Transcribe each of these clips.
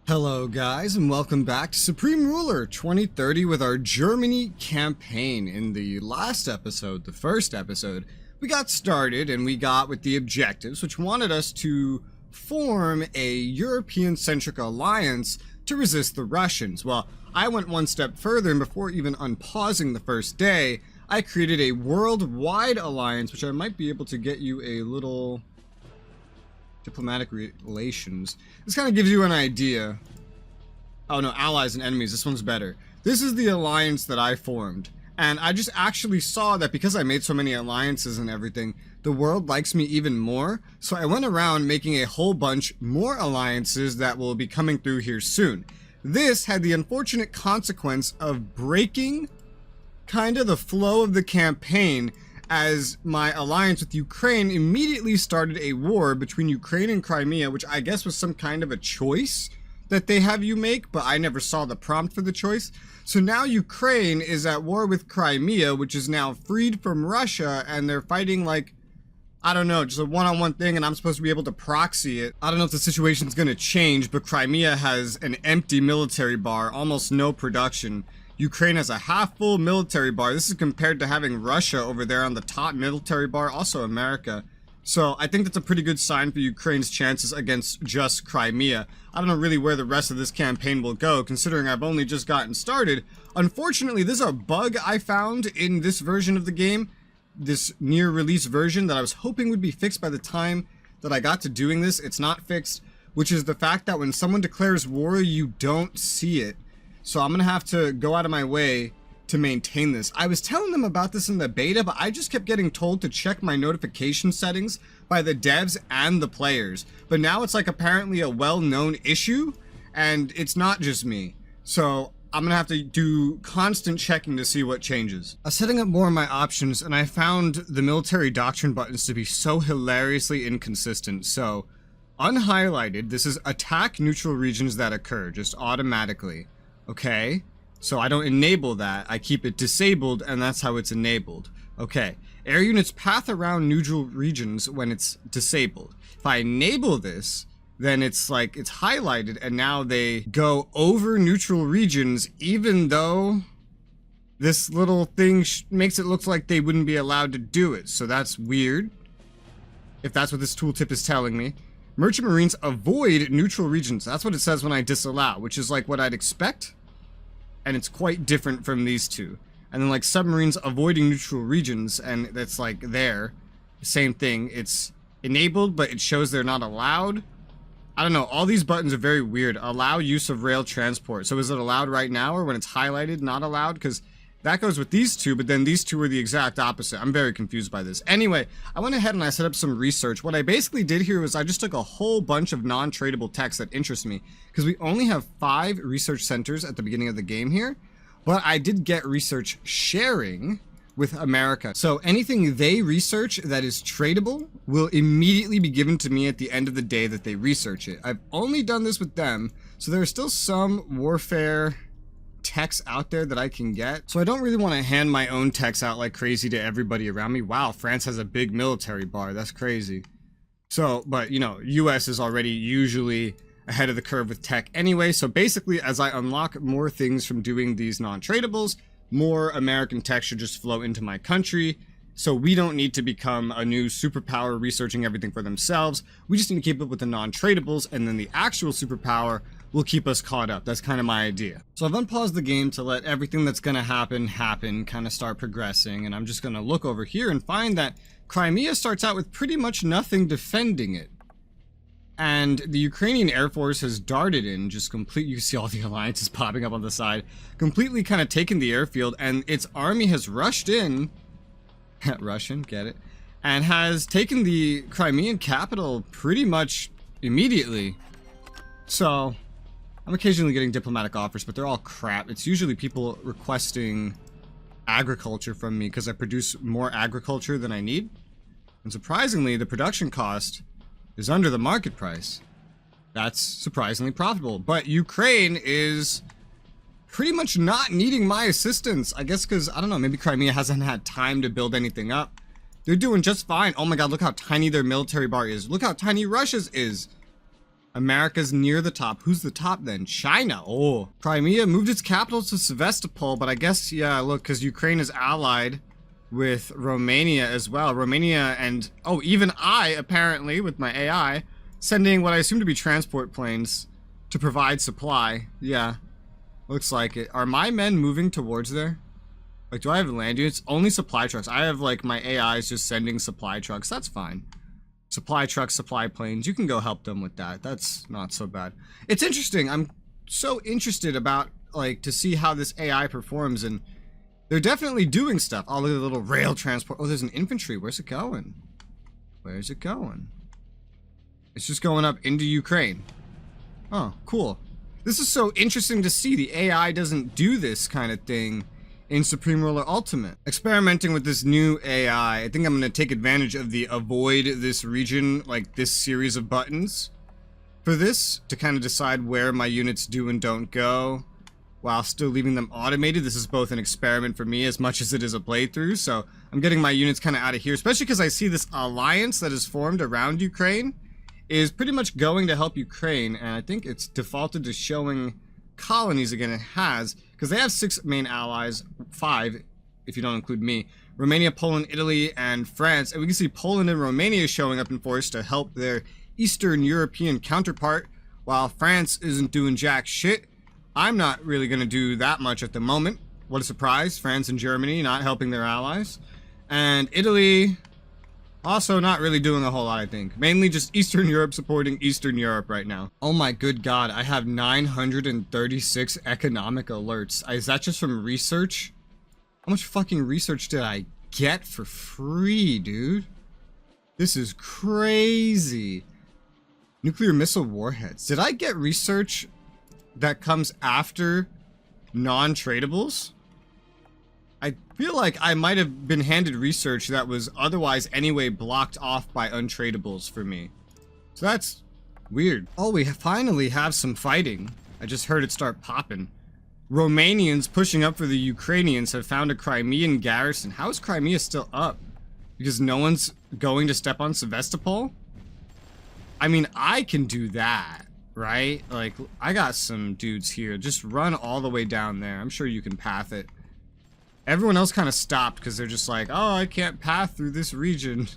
Hello guys, and welcome back to Supreme Ruler 2030 with our Germany campaign. In the last episode, the first episode, we got started and we got with the objectives, which wanted us to form a European-centric alliance to resist the Russians. Well, I went one step further, and before even unpausing the first day, I created a worldwide alliance, which I might be able to get you a little diplomatic relations. This kind of gives you an idea. Oh no, allies and enemies. This one's better. This is the alliance that I formed. And I just actually saw that because I made so many alliances and everything, the world likes me even more. So I went around making a whole bunch more alliances that will be coming through here soon. This had the unfortunate consequence of breaking kind of the flow of the campaign, as my alliance with Ukraine immediately started a war between Ukraine and Crimea, which I guess was some kind of a choice that they have you make, but I never saw the prompt for the choice. So now Ukraine is at war with Crimea, which is now freed from Russia, and they're fighting like, I don't know, just a one-on-one thing, and I'm supposed to be able to proxy it. I don't know if the situation's gonna change, but Crimea has an empty military bar, almost no production. Ukraine has a half-full military bar. This is compared to having Russia over there on the top military bar, also America. So I think that's a pretty good sign for Ukraine's chances against just Crimea. I don't know really where the rest of this campaign will go, considering I've only just gotten started. Unfortunately, there's a bug I found in this version of the game, this near-release version, that I was hoping would be fixed by the time that I got to doing this. It's not fixed, which is the fact that when someone declares war, you don't see it. So I'm gonna have to go out of my way to maintain this. I was telling them about this in the beta, but I just kept getting told to check my notification settings by the devs and the players. But now it's like apparently a well-known issue, and it's not just me. So I'm gonna have to do constant checking to see what changes. I was setting up more of my options, and I found the military doctrine buttons to be so hilariously inconsistent. So, unhighlighted, this is attack neutral regions that occur, just automatically. Okay, so I don't enable that. I keep it disabled, and that's how it's enabled. Okay, air units path around neutral regions when it's disabled. If I enable this, then it's like it's highlighted, and now they go over neutral regions, even though this little thing makes it look like they wouldn't be allowed to do it. So that's weird, if that's what this tooltip is telling me. Merchant Marines avoid neutral regions. That's what it says when I disallow, which is like what I'd expect. And it's quite different from these two. And then like submarines avoiding neutral regions, and that's like there. Same thing. It's enabled, but it shows they're not allowed. I don't know. All these buttons are very weird. Allow use of rail transport. So is it allowed right now, or when it's highlighted, not allowed? Because that goes with these two, but then these two are the exact opposite. I'm very confused by this. Anyway, I went ahead and I set up some research. What I basically did here was I just took a whole bunch of non-tradable text that interest me, because we only have 5 research centers at the beginning of the game here, but I did get research sharing with America. So anything they research that is tradable will immediately be given to me at the end of the day that they research it. I've only done this with them, so there are still some warfare techs out there that I can get. So I don't really want to hand my own techs out like crazy to everybody around me. Wow, France has a big military bar. That's crazy. So, but you know, US is already usually ahead of the curve with tech anyway. So basically, as I unlock more things from doing these non-tradables, more American tech should just flow into my country. So we don't need to become a new superpower researching everything for themselves. We just need to keep up with the non-tradables, and then the actual superpower will keep us caught up. That's kind of my idea. So I've unpaused the game to let everything that's gonna happen, kind of start progressing, and I'm just gonna look over here and find that Crimea starts out with pretty much nothing defending it. And the Ukrainian Air Force has darted in, just completely, you see all the alliances popping up on the side, completely kind of taken the airfield, and its army has rushed in, Russian, get it, and has taken the Crimean capital pretty much immediately. So I'm occasionally getting diplomatic offers, but they're all crap. It's usually people requesting agriculture from me because I produce more agriculture than I need. And surprisingly, the production cost is under the market price. That's surprisingly profitable. But Ukraine is pretty much not needing my assistance. I guess because, I don't know, maybe Crimea hasn't had time to build anything up. They're doing just fine. Oh my god, look how tiny their military bar is. Look how tiny Russia's is. America's near the top. Who's the top then? China. Oh. Crimea moved its capital to Sevastopol, but I guess, yeah, look, because Ukraine is allied with Romania as well. Romania and, oh, even I, apparently, with my AI, sending what I assume to be transport planes to provide supply. Yeah, looks like it. Are my men moving towards there? Like, do I have land units? Only supply trucks. I have, like, my AI is just sending supply trucks. That's fine. Supply trucks, supply planes. You can go help them with that. That's not so bad. It's interesting. I'm so interested about, like, to see how this AI performs, and they're definitely doing stuff. Oh, look at the little rail transport. Oh, there's an infantry. Where's it going? Where's it going? It's just going up into Ukraine. Oh, cool. This is so interesting to see. The AI doesn't do this kind of thing in Supreme Ruler Ultimate. Experimenting with this new AI, I think I'm going to take advantage of the avoid this region, like this series of buttons for this, to kind of decide where my units do and don't go, while still leaving them automated. This is both an experiment for me as much as it is a playthrough, so I'm getting my units kind of out of here, especially because I see this alliance that is formed around Ukraine is pretty much going to help Ukraine, and I think it's defaulted to showing colonies again. It has, because they have 6 main allies, 5 if you don't include me: Romania, Poland, Italy, and France. And we can see Poland and Romania showing up in force to help their Eastern European counterpart, while France isn't doing jack shit. I'm not really going to do that much at the moment. What a surprise. France and Germany not helping their allies. And Italy also not really doing a whole lot, I think. Mainly just Eastern Europe supporting Eastern Europe right now. Oh my good god, I have 936 economic alerts. Is that just from research? How much fucking research did I get for free, dude? This is crazy. Nuclear missile warheads. Did I get research that comes after non-tradables? I feel like I might have been handed research that was otherwise anyway blocked off by untradables for me. So that's weird. Oh, we finally have some fighting. I just heard it start popping. Romanians pushing up for the Ukrainians have found a Crimean garrison. How is Crimea still up? Because no one's going to step on Sevastopol? I mean, I can do that, right? Like, I got some dudes here. Just run all the way down there. I'm sure you can path it. Everyone else kind of stopped because they're just like, oh, I can't path through this region.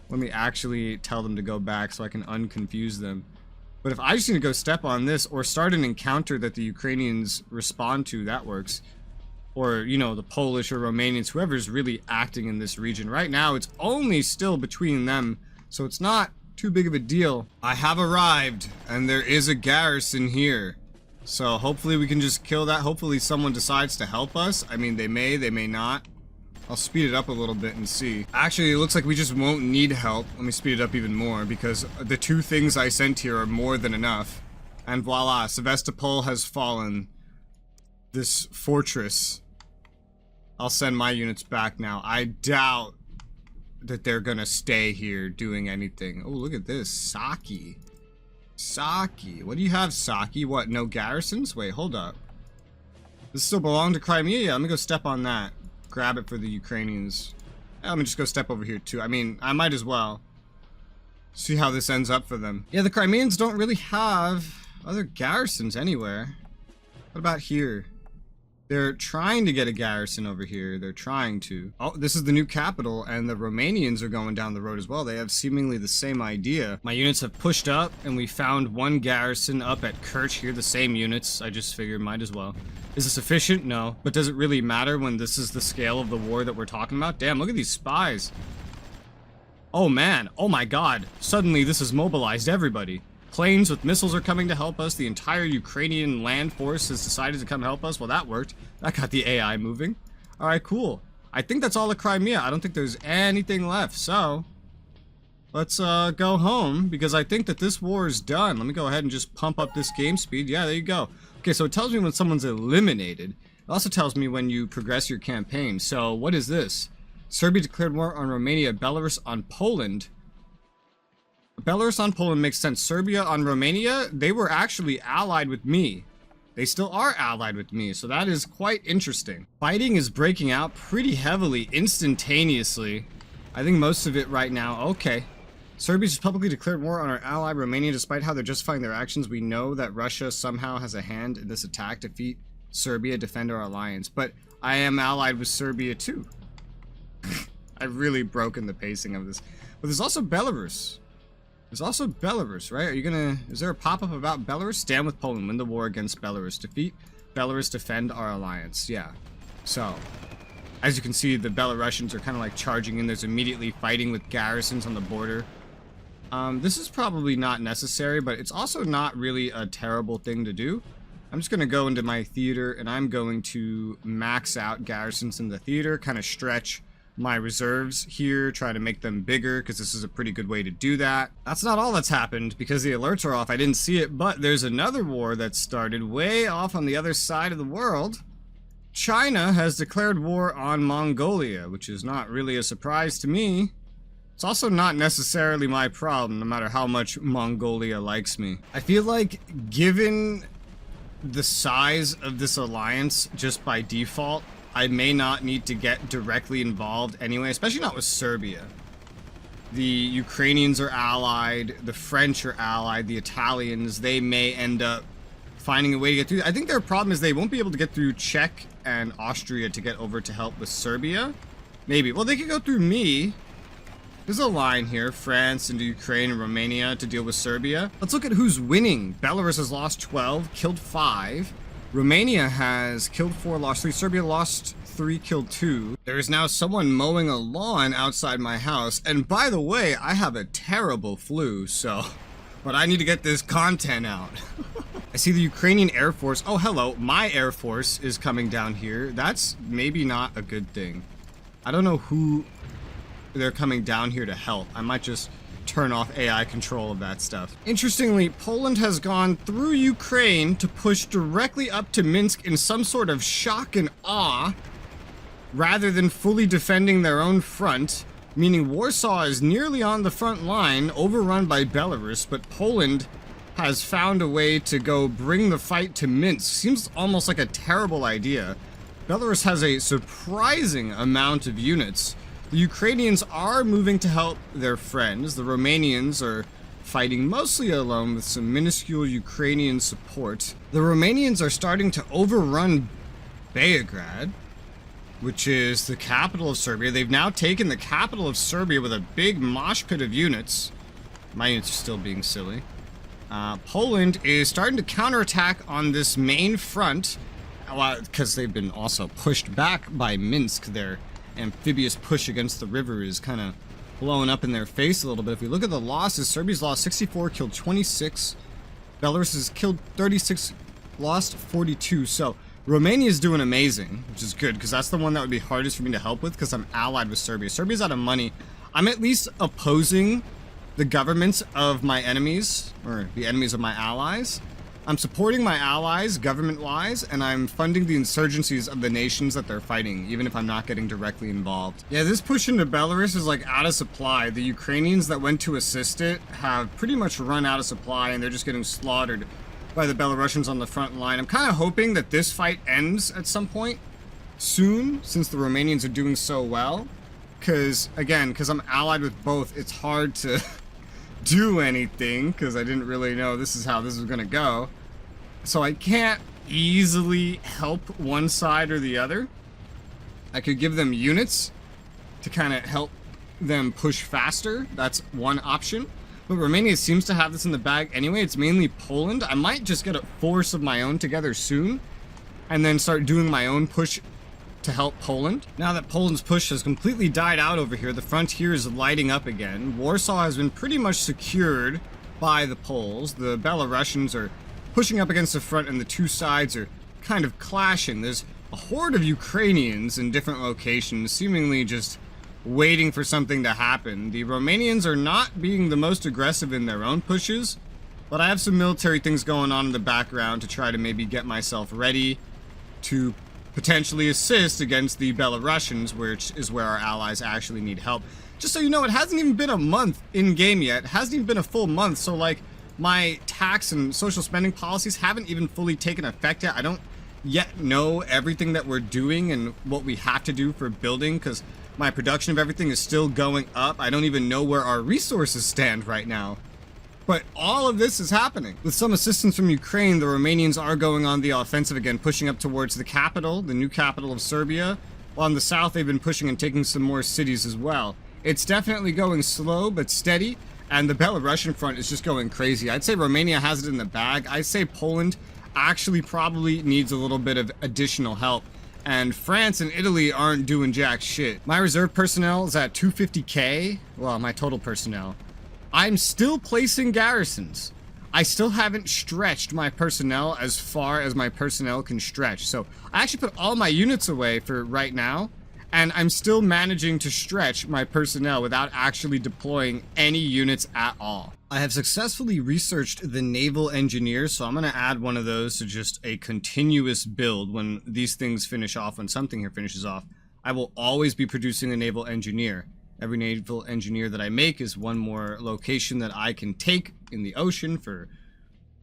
Let me actually tell them to go back so I can unconfuse them. But if I just need to go step on this or start an encounter that the Ukrainians respond to, that works. Or, you know, the Polish or Romanians, whoever's really acting in this region. Right now, it's only still between them, so it's not too big of a deal. I have arrived, and there is a garrison here. So hopefully we can just kill that. Hopefully someone decides to help us. I mean, they may not. I'll speed it up a little bit and see. Actually, it looks like we just won't need help. Let me speed it up even more, because the 2 things I sent here are more than enough. And voila, Sevastopol has fallen. This fortress. I'll send my units back now. I doubt that they're gonna stay here doing anything. Oh, look at this. Saki. Saki. What do you have, Saki? What, no garrisons? Wait, hold up. This still belong to Crimea? Yeah, let me go step on that. Grab it for the Ukrainians. Yeah, let me just go step over here too. I mean, I might as well. See how this ends up for them. Yeah, the Crimeans don't really have other garrisons anywhere. What about here? They're trying to get a garrison over here. They're trying to. Oh, this is the new capital, and the Romanians are going down the road as well. They have seemingly the same idea. My units have pushed up, and we found 1 garrison up at Kerch here. The same units. I just figured might as well. Is this efficient? No. But does it really matter when this is the scale of the war that we're talking about? Damn, look at these spies. Oh man. Oh my god. Suddenly this has mobilized everybody. Planes with missiles are coming to help us. The entire Ukrainian land force has decided to come help us. Well, that worked. That got the AI moving. Alright, cool. I think that's all of Crimea. I don't think there's anything left. So, let's go home, because I think that this war is done. Let me go ahead and just pump up this game speed. Yeah, there you go. Okay, so it tells me when someone's eliminated. It also tells me when you progress your campaign. So, what is this? Serbia declared war on Romania, Belarus on Poland. Belarus on Poland makes sense. Serbia on Romania, they were actually allied with me. They still are allied with me, so that is quite interesting. Fighting is breaking out pretty heavily, instantaneously. I think most of it right now. Okay. Serbia just publicly declared war on our ally Romania. Despite how they're justifying their actions, we know that Russia somehow has a hand in this attack. Defeat Serbia, defend our alliance. But I am allied with Serbia too. I've really broken the pacing of this. But there's also Belarus. There's also Belarus, right? Are you gonna... Is there a pop-up about Belarus? Stand with Poland. Win the war against Belarus. Defeat Belarus, defend our alliance. Yeah. So, as you can see, the Belarusians are kind of like charging in. There's immediately fighting with garrisons on the border. This is probably not necessary, but it's also not really a terrible thing to do. I'm just going to go into my theater, and I'm going to max out garrisons in the theater, kind of stretch my reserves here, try to make them bigger, because this is a pretty good way to do that. That's not all that's happened, because the alerts are off. I didn't see it, but there's another war that started way off on the other side of the world. China has declared war on Mongolia, which is not really a surprise to me. It's also not necessarily my problem, no matter how much Mongolia likes me. I feel like, given the size of this alliance, just by default, I may not need to get directly involved anyway, especially not with Serbia. The Ukrainians are allied, the French are allied, the Italians, they may end up finding a way to get through. I think their problem is they won't be able to get through Czech and Austria to get over to help with Serbia. Maybe. Well, they could go through me. There's a line here, France into Ukraine and Romania to deal with Serbia. Let's look at who's winning. Belarus has lost 12, killed 5. Romania has killed 4, lost 3. Serbia lost 3, killed 2. There is now someone mowing a lawn outside my house. And by the way, I have a terrible flu, so... But I need to get this content out. I see the Ukrainian Air Force. Oh, hello. My Air Force is coming down here. That's maybe not a good thing. I don't know who they're coming down here to help. I might just turn off AI control of that stuff. Interestingly, Poland has gone through Ukraine to push directly up to Minsk in some sort of shock and awe, rather than fully defending their own front, meaning Warsaw is nearly on the front line, overrun by Belarus, but Poland has found a way to go bring the fight to Minsk. Seems almost like a terrible idea. Belarus has a surprising amount of units. The Ukrainians are moving to help their friends. The Romanians are fighting mostly alone with some minuscule Ukrainian support. The Romanians are starting to overrun Beograd, which is the capital of Serbia. They've now taken the capital of Serbia with a big mosh pit of units. My units are still being silly. Poland is starting to counterattack on this main front, because they've been also pushed back by Minsk. Their amphibious push against the river is kind of blowing up in their face a little bit. If we look at the losses, Serbia's lost 64, killed 26. Belarus has killed 36, lost 42. So Romania's doing amazing, which is good, because that's the one that would be hardest for me to help with, because I'm allied with Serbia. Serbia's out of money. I'm at least opposing the governments of my enemies, or the enemies of my allies. I'm supporting my allies, government-wise, and I'm funding the insurgencies of the nations that they're fighting, even if I'm not getting directly involved. Yeah, this push into Belarus is like out of supply. The Ukrainians that went to assist it have pretty much run out of supply, and they're just getting slaughtered by the Belarusians on the front line. I'm kind of hoping that this fight ends at some point soon, since the Romanians are doing so well. Because, again, because I'm allied with both, it's hard to do anything, because I didn't really know this is how this was going to go. So I can't easily help one side or the other. I could give them units to kind of help them push faster. That's one option. But Romania seems to have this in the bag anyway. It's mainly Poland. I might just get a force of my own together soon, and then start doing my own push to help Poland. Now that Poland's push has completely died out over here, the front here is lighting up again. Warsaw has been pretty much secured by the Poles. The Belarusians are pushing up against the front, and the two sides are kind of clashing. There's a horde of Ukrainians in different locations, seemingly just waiting for something to happen. The Romanians are not being the most aggressive in their own pushes, but I have some military things going on in the background to try to maybe get myself ready to potentially assist against the Belarusians, which is where our allies actually need help. Just so you know, it hasn't even been a month in game yet. It hasn't even been a full month, so like my tax and social spending policies haven't even fully taken effect yet. I don't yet know everything that we're doing and what we have to do for building, because my production of everything is still going up. I don't even know where our resources stand right now. But all of this is happening. With some assistance from Ukraine, the Romanians are going on the offensive again, pushing up towards the capital, the new capital of Serbia. While in the south, they've been pushing and taking some more cities as well. It's definitely going slow but steady, and the Belarusian front is just going crazy. I'd say Romania has it in the bag. I'd say Poland actually probably needs a little bit of additional help. And France and Italy aren't doing jack shit. My reserve personnel is at 250k. Well, my total personnel. I'm still placing garrisons. I still haven't stretched my personnel as far as my personnel can stretch. So I actually put all my units away for right now, and I'm still managing to stretch my personnel without actually deploying any units at all. I have successfully researched the naval engineer, so I'm going to add one of those to just a continuous build when these things finish off, when something here finishes off. I will always be producing a naval engineer. Every naval engineer that I make is one more location that I can take in the ocean for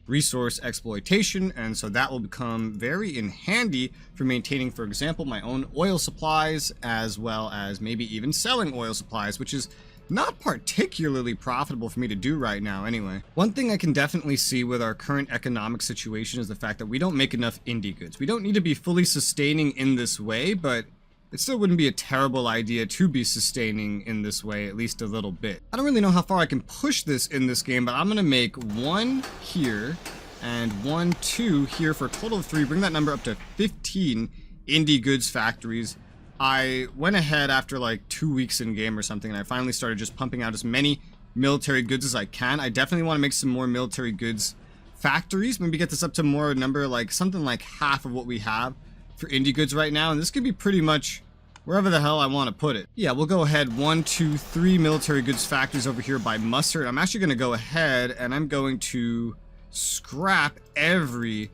resource exploitation, and so that will become very handy for maintaining, for example, my own oil supplies, as well as maybe even selling oil supplies, which is not particularly profitable for me to do right now anyway. One thing I can definitely see with our current economic situation is the fact that we don't make enough indie goods. We don't need to be fully sustaining in this way, but it still wouldn't be a terrible idea to be sustaining in this way, at least a little bit. I don't really know how far I can push this in this game, but I'm going to make 1 here and 1, 2 here for a total of 3. Bring that number up to 15 indie goods factories. I went ahead after like 2 weeks in game or something, and I finally started just pumping out as many military goods as I can. I definitely want to make some more military goods factories. Maybe get this up to more number, like something like half of what we have for indie goods right now, and this could be pretty much wherever the hell I want to put it. Yeah, we'll go ahead 1, 2, 3 military goods factories over here by mustard. I'm actually going to go ahead and I'm going to scrap every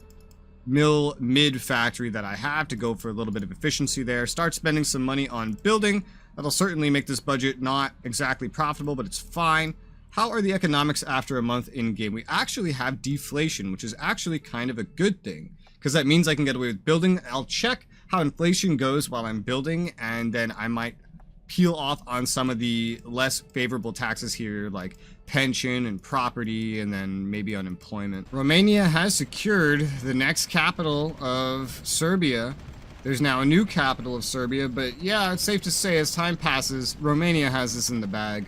mid factory that I have to go for a little bit of efficiency there. Start spending some money on building. That'll certainly make this budget not exactly profitable, but it's fine. How are the economics after a month in game? We actually have deflation, which is actually kind of a good thing, because that means I can get away with building. I'll check how inflation goes while I'm building, and then I might peel off on some of the less favorable taxes here, like pension and property, and then maybe unemployment. Romania has secured the next capital of Serbia. There's now a new capital of Serbia, but yeah, it's safe to say as time passes, Romania has this in the bag.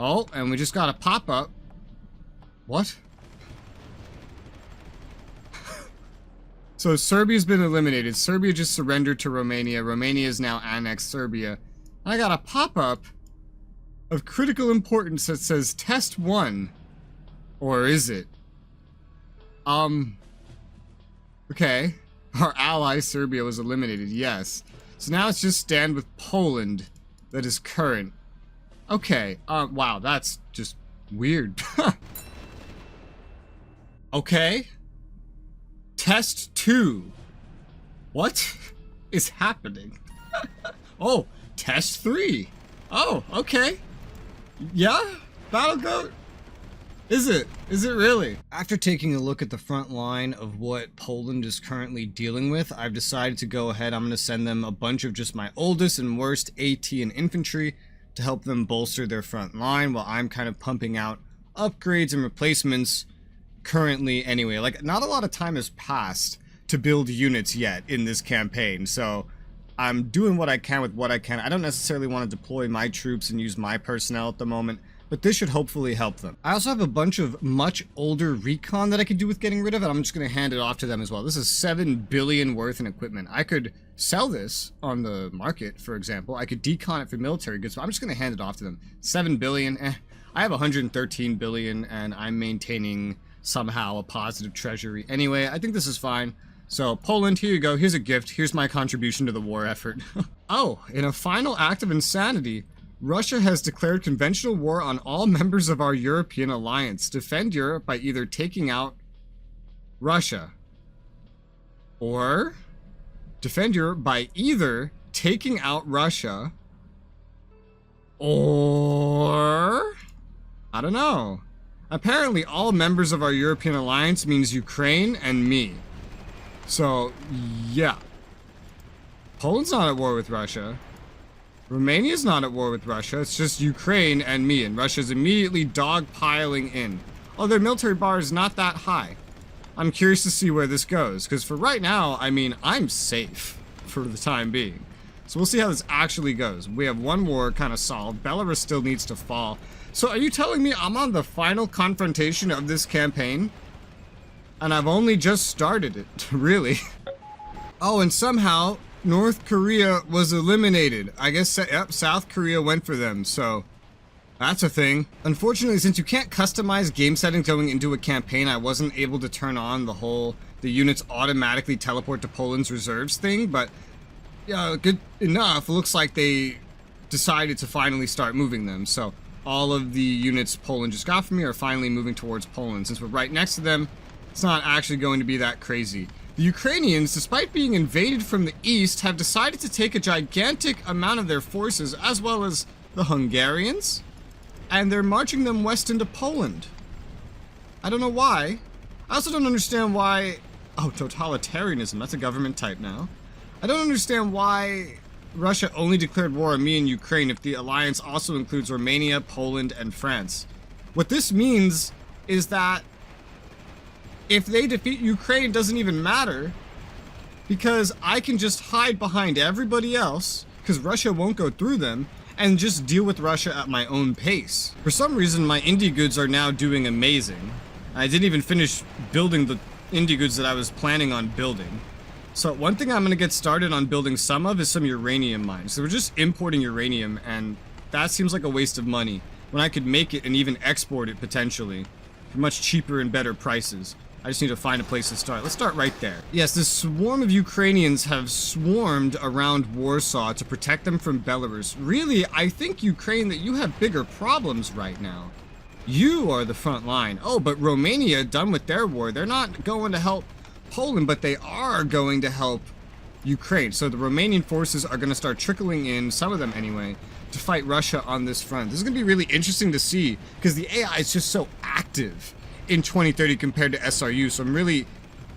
Oh, and we just got a pop-up. What? So Serbia's been eliminated. Serbia just surrendered to Romania. Romania is now annexed Serbia. I got a pop-up of critical importance that says Test 1. Or is it? Okay. Our ally Serbia was eliminated, yes. So now it's just stand with Poland that is current. Okay, wow, that's just weird. Okay. Test 2. What is happening? Oh, test 3. Oh, okay. Yeah? Battle Goat? Is it? Is it really? After taking a look at the front line of what Poland is currently dealing with, I've decided to go ahead. I'm going to send them a bunch of just my oldest and worst AT and infantry to help them bolster their front line, while I'm kind of pumping out upgrades and replacements currently anyway. Like, not a lot of time has passed to build units yet in this campaign, so I'm doing what I can with what I can. I don't necessarily want to deploy my troops and use my personnel at the moment, but this should hopefully help them. I also have a bunch of much older recon that I could do with getting rid of, and I'm just going to hand it off to them as well. This is 7 billion worth in equipment. I could sell this on the market, for example. I could decon it for military goods, but I'm just going to hand it off to them. 7 billion, I have 113 billion, and I'm maintaining somehow a positive treasury. Anyway, I think this is fine. So, Poland, here you go. Here's a gift. Here's my contribution to the war effort. Oh, in a final act of insanity, Russia has declared conventional war on all members of our European alliance. Defend Europe by either taking out Russia, or defend Europe by either taking out Russia, or I don't know. Apparently all members of our European alliance means Ukraine and me. So, yeah. Poland's not at war with Russia. Romania's not at war with Russia. It's just Ukraine and me, and Russia's immediately dogpiling in. Oh, their military bar is not that high. I'm curious to see where this goes, because for right now, I mean, I'm safe for the time being. So we'll see how this actually goes. We have one war kind of solved. Belarus still needs to fall. So are you telling me I'm on the final confrontation of this campaign? And I've only just started it, really. Oh, and somehow North Korea was eliminated. I guess, yep, South Korea went for them, so that's a thing. Unfortunately, since you can't customize game settings going into a campaign, I wasn't able to turn on the units automatically teleport to Poland's reserves thing, but yeah, good enough. It looks like they decided to finally start moving them, so all of the units Poland just got from me are finally moving towards Poland. Since we're right next to them, it's not actually going to be that crazy. The Ukrainians, despite being invaded from the east, have decided to take a gigantic amount of their forces, as well as the Hungarians, and they're marching them west into Poland. I don't know why. I also don't understand why... Oh, totalitarianism, that's a government type now. I don't understand why Russia only declared war on me and Ukraine if the alliance also includes Romania, Poland, and France. What this means is that if they defeat Ukraine, it doesn't even matter, because I can just hide behind everybody else, because Russia won't go through them, and just deal with Russia at my own pace. For some reason, my indie goods are now doing amazing. I didn't even finish building the indie goods that I was planning on building. So one thing I'm going to get started on building some of is some uranium mines. So we're just importing uranium, and that seems like a waste of money, when I could make it and even export it potentially for much cheaper and better prices. I just need to find a place to start. Let's start right there. Yes, this swarm of Ukrainians have swarmed around Warsaw to protect them from Belarus. Really, I think, Ukraine, that you have bigger problems right now. You are the front line. Oh, but Romania, done with their war, they're not going to help Poland, but they are going to help Ukraine. So the Romanian forces are going to start trickling in, some of them anyway, to fight Russia on this front. This is going to be really interesting to see, because the AI is just so active in 2030 compared to SRU, so I'm really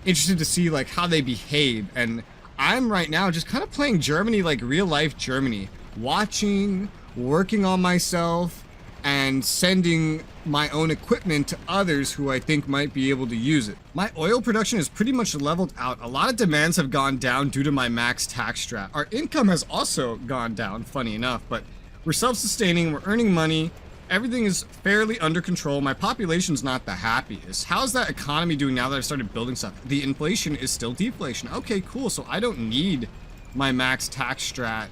interested to see like how they behave. And I'm right now just kind of playing Germany like real life Germany, watching, working on myself, and sending my own equipment to others who I think might be able to use it. My oil production is pretty much leveled out. A lot of demands have gone down due to my max tax strat. Our income has also gone down, funny enough, but we're self-sustaining, we're earning money. Everything is fairly under control. My population's not the happiest. How's that economy doing now that I've started building stuff? The inflation is still deflation. Okay, cool. So I don't need my max tax strat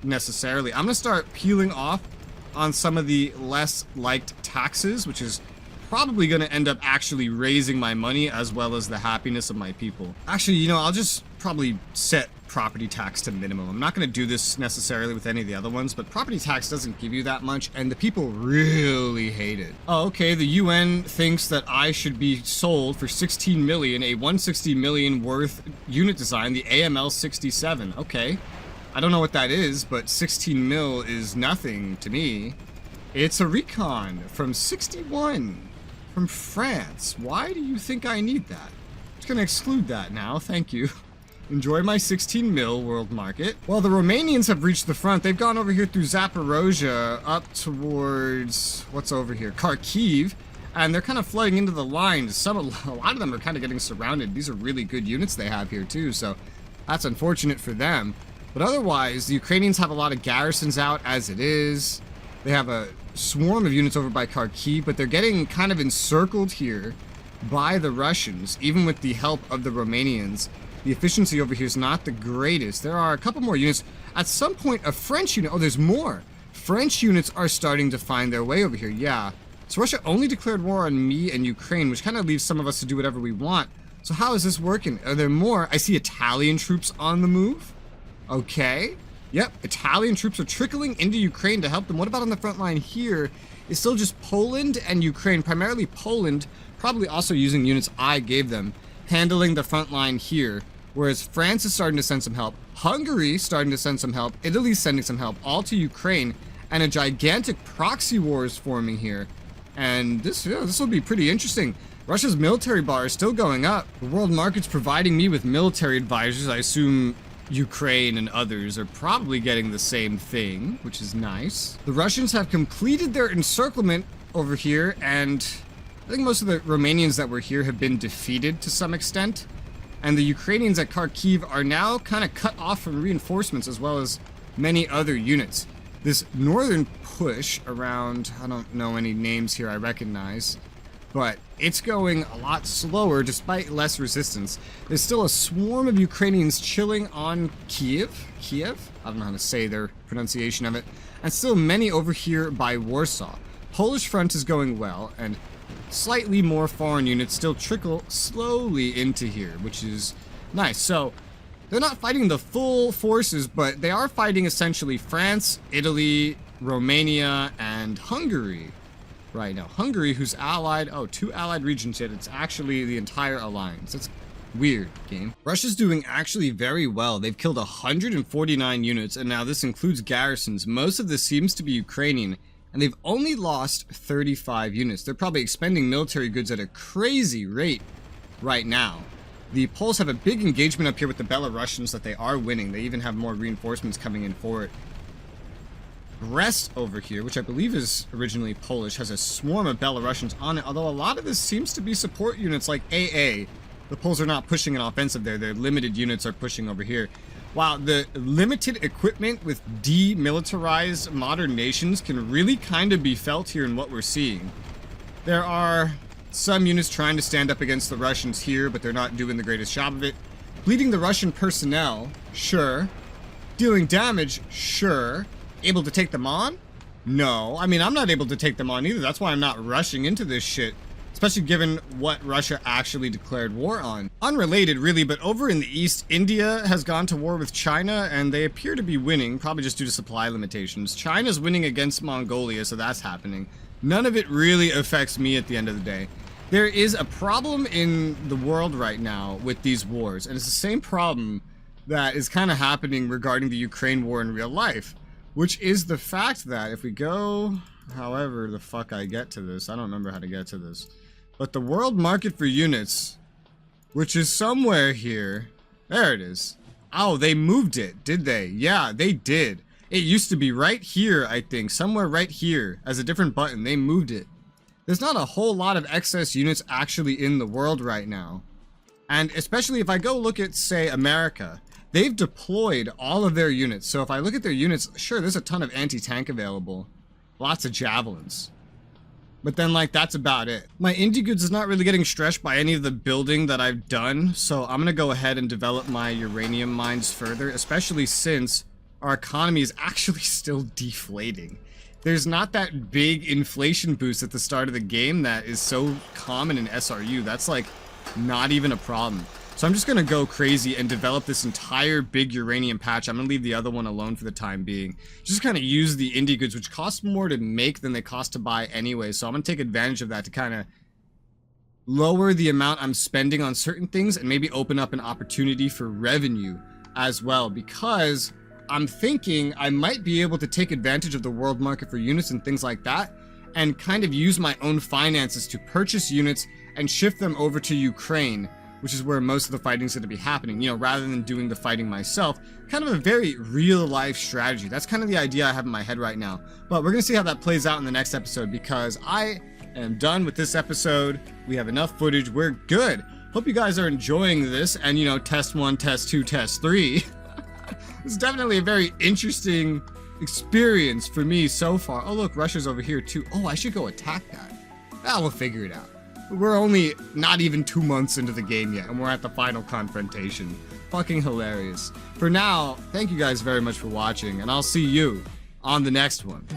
necessarily. I'm gonna start peeling off on some of the less liked taxes, which is probably gonna end up actually raising my money as well as the happiness of my people. Actually, you know, I'll just probably set property tax to minimum. I'm not going to do this necessarily with any of the other ones, but property tax doesn't give you that much, and the people really hate it. Oh, okay, the UN thinks that I should be sold for 16 million, a 160 million worth unit design, the AML-67. Okay, I don't know what that is, but 16 mil is nothing to me. It's a recon from 61 from France. Why do you think I need that? I'm just going to exclude that now, thank you. Enjoy my 16 mil world market. Well, the Romanians have reached the front. They've gone over here through Zaporozhye up towards, what's over here? Kharkiv. And they're kind of flooding into the lines. A lot of them are kind of getting surrounded. These are really good units they have here too, so that's unfortunate for them. But otherwise, the Ukrainians have a lot of garrisons out as it is. They have a swarm of units over by Kharkiv, but they're getting kind of encircled here by the Russians, even with the help of the Romanians. The efficiency over here is not the greatest. There are a couple more units. At some point, a French unit... Oh, there's more. French units are starting to find their way over here. Yeah. So Russia only declared war on me and Ukraine, which kind of leaves some of us to do whatever we want. So how is this working? Are there more? I see Italian troops on the move. Okay. Yep. Italian troops are trickling into Ukraine to help them. What about on the front line here? It's still just Poland and Ukraine. Primarily Poland, probably also using units I gave them, handling the front line here. Whereas France is starting to send some help, Hungary starting to send some help, Italy's sending some help, all to Ukraine, and a gigantic proxy war is forming here. And this will be pretty interesting. Russia's military bar is still going up. The world market's providing me with military advisors. I assume Ukraine and others are probably getting the same thing, which is nice. The Russians have completed their encirclement over here, and I think most of the Romanians that were here have been defeated to some extent. And the Ukrainians at Kharkiv are now kind of cut off from reinforcements as well as many other units. This northern push around, I don't know any names here I recognize, but it's going a lot slower despite less resistance. There's still a swarm of Ukrainians chilling on Kiev? I don't know how to say their pronunciation of it. And still many over here by Warsaw. Polish front is going well, and slightly more foreign units still trickle slowly into here, which is nice. So they're not fighting the full forces, but they are fighting essentially France, Italy, Romania, and Hungary right now. Hungary, who's allied, oh, 2 allied regions yet. It's actually the entire alliance. That's weird, game. Russia's doing actually very well. They've killed 149 units, and now this includes garrisons. Most of this seems to be Ukrainian, and they've only lost 35 units. They're probably expending military goods at a crazy rate right now. The Poles have a big engagement up here with the Belarusians that they are winning. They even have more reinforcements coming in for it. Brest over here, which I believe is originally Polish, has a swarm of Belarusians on it, although a lot of this seems to be support units like AA. The Poles are not pushing an offensive there. Their limited units are pushing over here. While the limited equipment with demilitarized modern nations can really kind of be felt here in what we're seeing. There are some units trying to stand up against the Russians here, but they're not doing the greatest job of it. Bleeding the Russian personnel, sure. Dealing damage, sure. Able to take them on? No. I mean, I'm not able to take them on either. That's why I'm not rushing into this shit. Especially given what Russia actually declared war on. Unrelated, really, but over in the east, India has gone to war with China, and they appear to be winning, probably just due to supply limitations. China's winning against Mongolia, so that's happening. None of it really affects me at the end of the day. There is a problem in the world right now with these wars, and it's the same problem that is kind of happening regarding the Ukraine war in real life. Which is the fact that if we go, however the fuck I get to this, I don't remember how to get to this. But the world market for units, which is somewhere here, there it is. Oh, they moved it, did they? Yeah, they did. It used to be right here, I think, somewhere right here as a different button. They moved it. There's not a whole lot of excess units actually in the world right now. And especially if I go look at, say, America, they've deployed all of their units. So if I look at their units, sure, there's a ton of anti-tank available. Lots of javelins. But then, like, that's about it. My indie goods is not really getting stretched by any of the building that I've done. So I'm going to go ahead and develop my uranium mines further, especially since our economy is actually still deflating. There's not that big inflation boost at the start of the game that is so common in SRU. That's, like, not even a problem. So I'm just going to go crazy and develop this entire big uranium patch. I'm going to leave the other one alone for the time being. Just kind of use the indie goods, which cost more to make than they cost to buy anyway. So I'm going to take advantage of that to kind of lower the amount I'm spending on certain things and maybe open up an opportunity for revenue as well. Because I'm thinking I might be able to take advantage of the world market for units and things like that and kind of use my own finances to purchase units and shift them over to Ukraine, which is where most of the fighting is going to be happening, you know, rather than doing the fighting myself. Kind of a very real-life strategy. That's kind of the idea I have in my head right now. But we're going to see how that plays out in the next episode, because I am done with this episode. We have enough footage. We're good. Hope you guys are enjoying this, and, you know, test 1, test 2, test 3. This is definitely a very interesting experience for me so far. Oh, look, Russia's over here, too. Oh, I should go attack that. Ah, we'll figure it out. We're only not even 2 months into the game yet, and we're at the final confrontation. Fucking hilarious. For now, thank you guys very much for watching, and I'll see you on the next one.